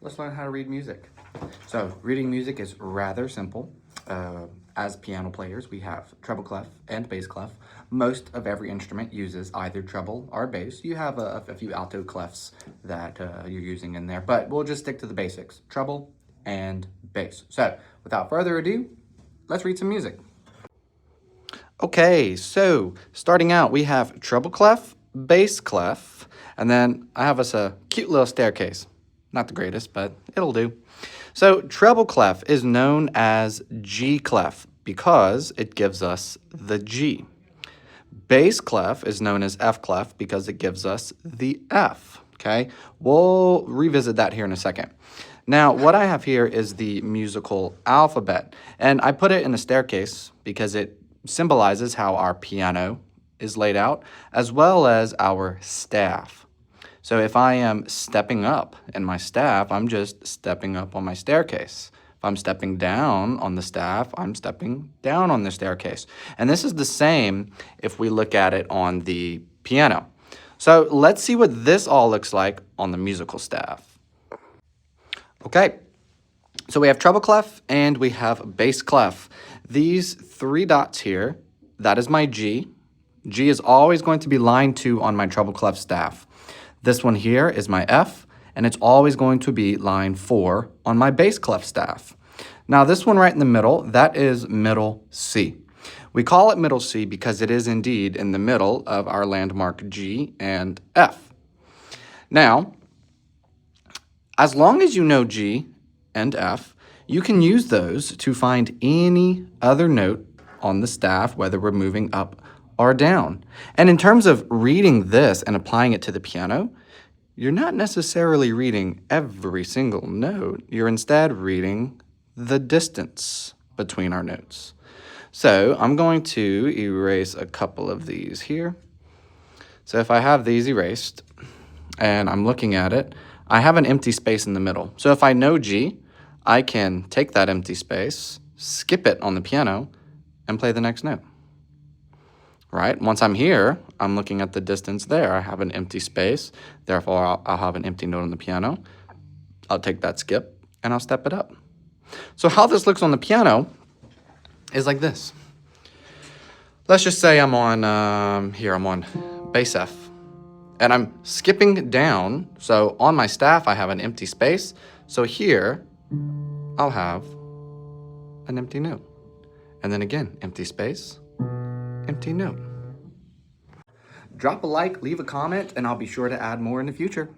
let's learn how to read music. So reading music is rather simple. As piano players, we have treble clef and bass clef. Most of every instrument uses either treble or bass. You have a few alto clefs that you're using in there, but we'll just stick to the basics, treble and bass. So without further ado, let's read some music. Okay, so starting out, we have treble clef, bass clef, and then I have us a cute little staircase. Not the greatest, but it'll do. So treble clef is known as G clef because it gives us the G. Bass clef is known as F clef because it gives us the F, okay? We'll revisit that here in a second. Now, what I have here is the musical alphabet, and I put it in a staircase because it symbolizes how our piano is laid out, as well as our staff. So if I am stepping up in my staff, I'm just stepping up on my staircase. If I'm stepping down on the staff, I'm stepping down on the staircase. And this is the same if we look at it on the piano. So let's see what this all looks like on the musical staff. Okay, so we have treble clef and we have bass clef. These three dots here, that is my G. G is always going to be line 2 on my treble clef staff. This one here is my F, and it's always going to be line 4 on my bass clef staff. Now this one right in the middle, that is middle C. We call it middle C because it is indeed in the middle of our landmark G and F. Now, as long as you know G and F, you can use those to find any other note on the staff, whether we're moving up or down. And in terms of reading this and applying it to the piano, you're not necessarily reading every single note. You're instead reading the distance between our notes. So I'm going to erase a couple of these here. So if I have these erased and I'm looking at it, I have an empty space in the middle. So if I know G, I can take that empty space, skip it on the piano, and play the next note. Right? Once I'm here, I'm looking at the distance there. I have an empty space, therefore I'll have an empty note on the piano. I'll take that skip and I'll step it up. So how this looks on the piano is like this. Let's just say I'm on, I'm on bass F. And I'm skipping down, so on my staff I have an empty space. So here, I'll have an empty note. And then again, empty space, empty note. Drop a like, leave a comment, and I'll be sure to add more in the future.